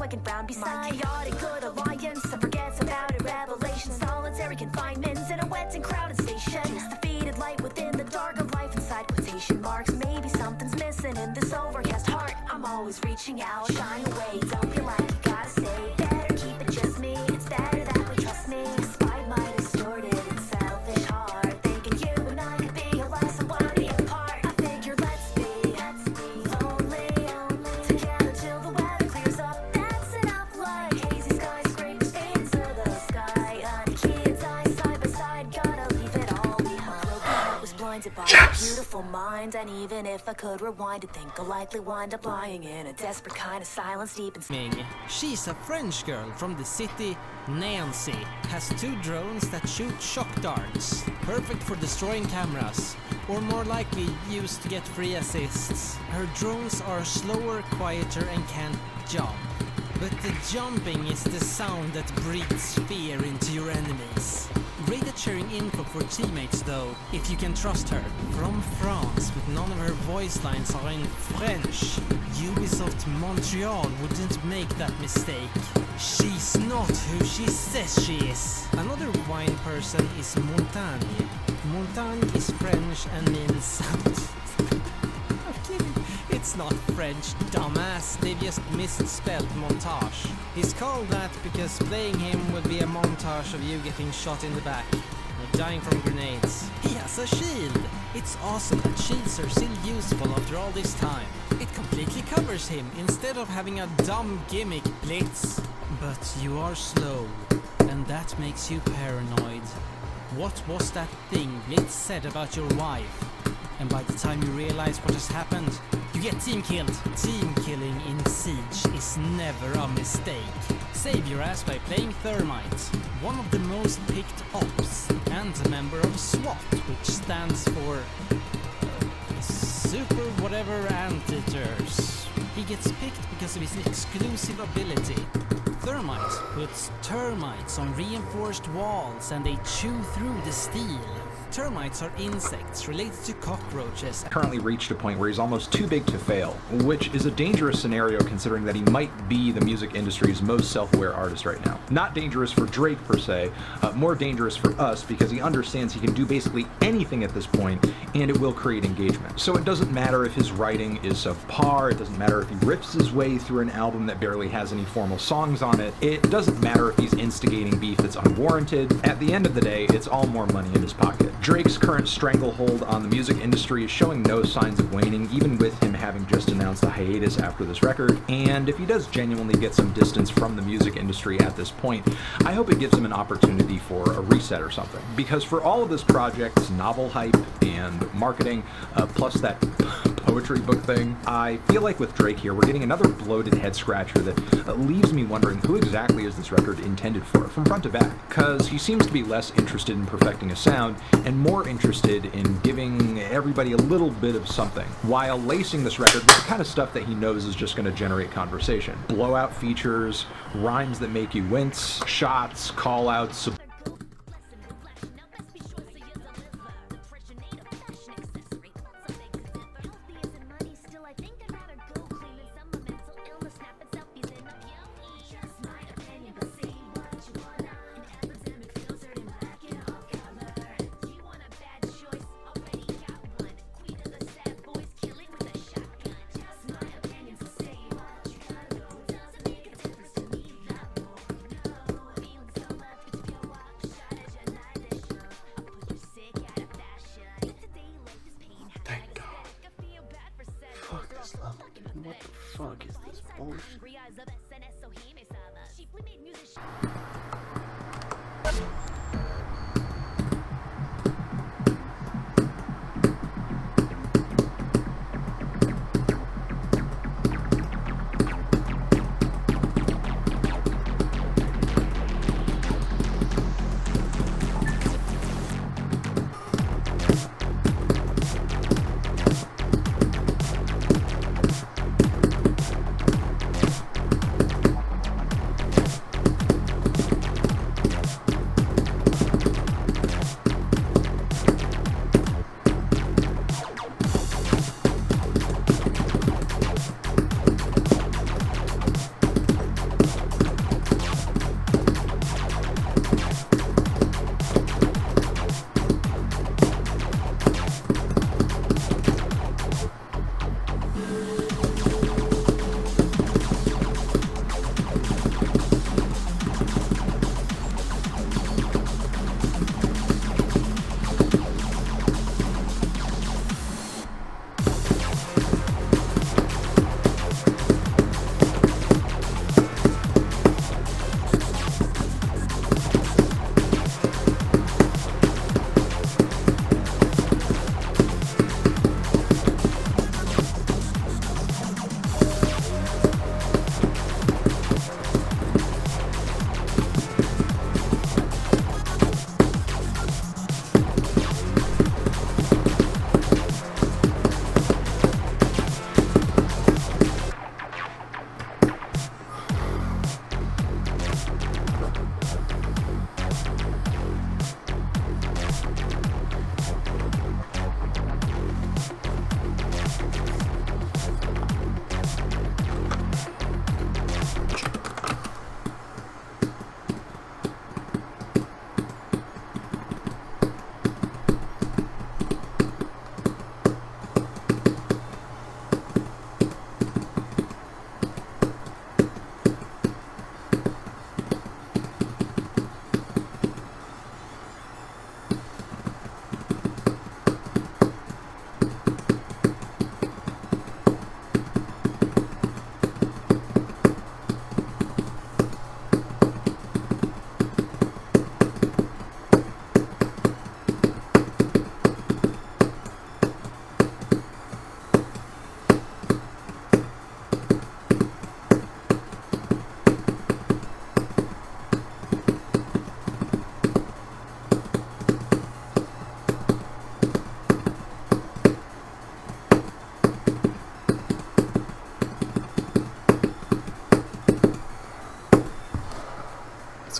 fucking frown beside. My chaotic good alliance that forgets about it. Revelation, solitary confinements in a wet and crowded station. Just defeated light within the dark of life inside quotation marks. Maybe something's missing in this overcast heart. I'm always reaching out, shine away. Don't feel like you gotta stay. Better keep it just me. It's better that we trust me. Despite my distorted and selfish heart, thinking you and I could be a less somebody apart. I figure let's be lonely together till the weather clears up. That's enough. Like hazy skyscrapers into the sky. On kids eyes side by side, gotta leave it all behind. Broken heart was blinded by a beautiful mind, and even if I could rewind to think, I'll likely wind up lying in a desperate kind of silence deep inside. She's a French girl from the city. Nancy has 2 drones that shoot shock darts, perfect for destroying cameras, or more likely used to get free assists. Her drones are slower, quieter, and can't jump. But the jumping is the sound that breathes fear into your enemies. Great at sharing info for teammates though, if you can trust her. From France, but none of her voice lines are in French. Ubisoft Montreal wouldn't make that mistake. She's not who she says she is. Another wine person is Montagne. Montagne is French and means I'm kidding. It's not French, dumbass. They just misspelled montage. He's called that because playing him would be a montage of you getting shot in the back or dying from grenades. He has a shield. It's awesome that shields are still useful after all this time. It completely covers him instead of having a dumb gimmick blitz. But you are slow, and that makes you paranoid. What was that thing Blitz said about your wife? And by the time you realize what has happened, you get team killed. Team killing in Siege is never a mistake. Save your ass by playing Thermite, one of the most picked ops, and a member of SWAT, which stands for Super Whatever Anti-Terrors. He gets picked because of his exclusive ability. Thermite puts termites on reinforced walls and they chew through the steel. Termites are insects related to cockroaches. Currently reached a point where he's almost too big to fail, which is a dangerous scenario considering that he might be the music industry's most self-aware artist right now. Not dangerous for Drake per se, more dangerous for us because he understands he can do basically anything at this point and it will create engagement. So it doesn't matter if his writing is subpar, it doesn't matter if he rips his way through an album that barely has any formal songs on it, it doesn't matter if he's instigating beef that's unwarranted. At the end of the day, it's all more money in his pocket. Drake's current stranglehold on the music industry is showing no signs of waning, even with him having just announced a hiatus after this record, and if he does genuinely get some distance from the music industry at this point, I hope it gives him an opportunity for a reset or something. Because for all of this project's novel hype and marketing, plus that poetry book thing, I feel like with Drake here, we're getting another bloated head scratcher that leaves me wondering who exactly is this record intended for, from front to back. Because he seems to be less interested in perfecting a sound and more interested in giving everybody a little bit of something, while lacing this record with the kind of stuff that he knows is just going to generate conversation. Blowout features, rhymes that make you wince, shots, call-outs, What the fuck is this bullshit?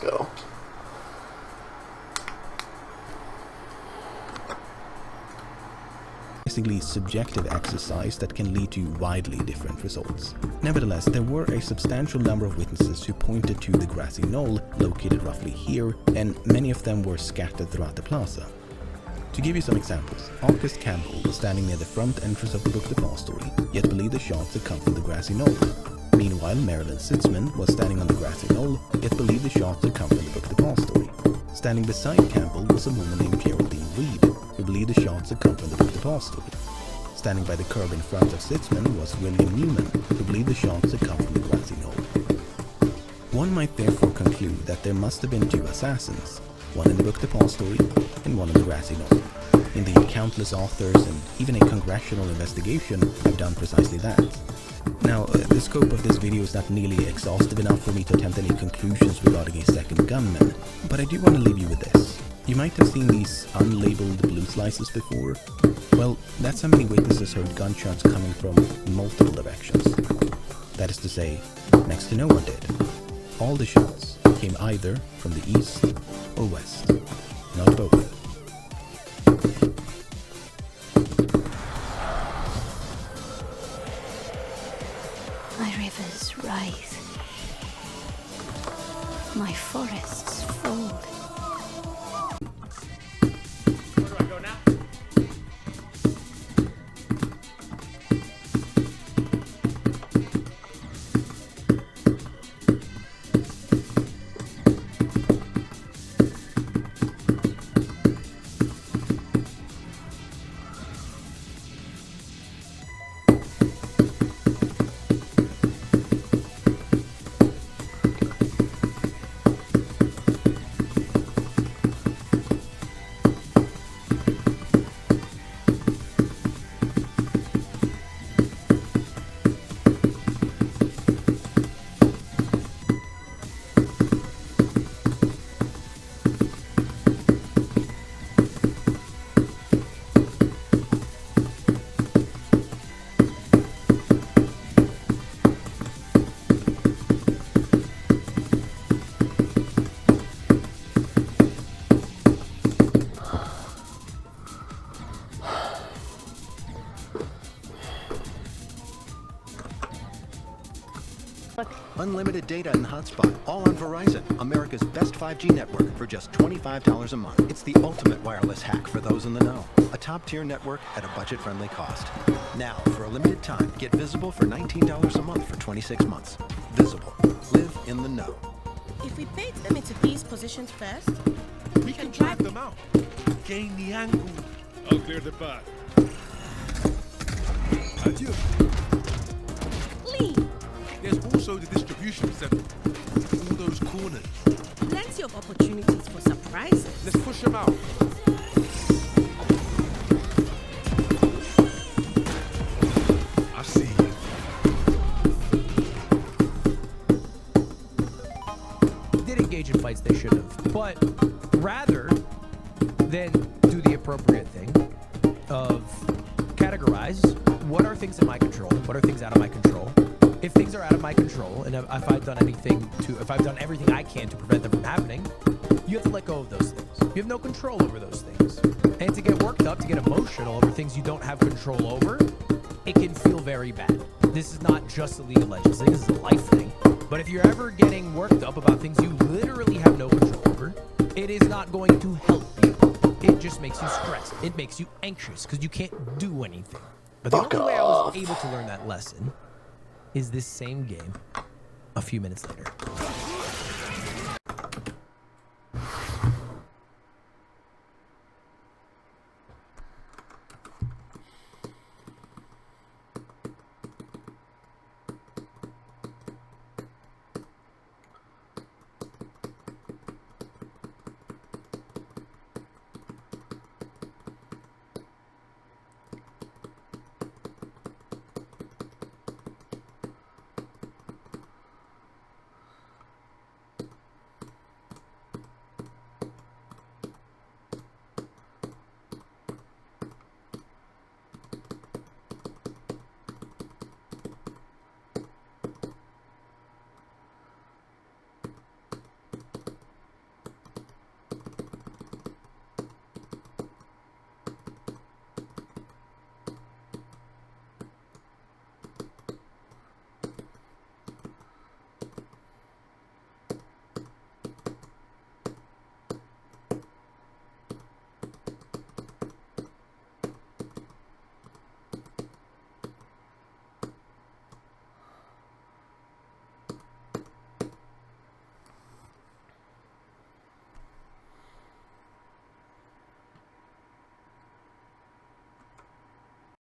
Let's go. Basically subjective exercise that can lead to widely different results. Nevertheless, there were a substantial number of witnesses who pointed to the grassy knoll located roughly here, and many of them were scattered throughout the plaza. To give you some examples, August Campbell was standing near the front entrance of the book depository, yet believed the shots had come from the grassy knoll. Meanwhile, Marilyn Sitzman was standing on the grassy knoll, yet believed the shots had come from the book depository. Standing beside Campbell was a woman named Geraldine Reed, who believed the shots had come from the book depository. Standing by the curb in front of Sitzman was William Newman, who believed the shots had come from the grassy knoll. One might therefore conclude that there must have been two assassins, one in the book depository and one in the grassy knoll. Indeed, countless authors and even a congressional investigation have done precisely that. Now, the scope of this video is not nearly exhaustive enough for me to attempt any conclusions regarding a second gunman, but I do want to leave you with this. You might have seen these unlabeled blue slices before. Well, that's how many witnesses heard gunshots coming from multiple directions. That is to say, next to no one did. All the shots came either from the east or west, not both. My rivers rise. My forests fold. Where do I go now? Unlimited data and hotspot, all on Verizon, America's best 5G network for just $25 a month. It's the ultimate wireless hack for those in the know. A top-tier network at a budget-friendly cost. Now, for a limited time, get Visible for $19 a month for 26 months. Visible. Live in the know. If we bait them into these positions first, we can drag them out. Gain the angle. I'll clear the path. Adieu. Lee! There's also the distribution center. All those corners. Plenty of opportunities for surprises. Let's push them out. I see you. Did engage in fights they should have, but rather than do the appropriate thing of categorize what are things in my control, what are things out of my control. If things are out of my control, and if I've done everything I can to prevent them from happening, you have to let go of those things. You have no control over those things. And to get worked up, to get emotional over things you don't have control over, it can feel very bad. This is not just a League of Legends thing, this is a life thing. But if you're ever getting worked up about things you literally have no control over, it is not going to help you. It just makes you stressed. It makes you anxious because you can't do anything. But the only way I was able to learn that lesson is this same game a few minutes later.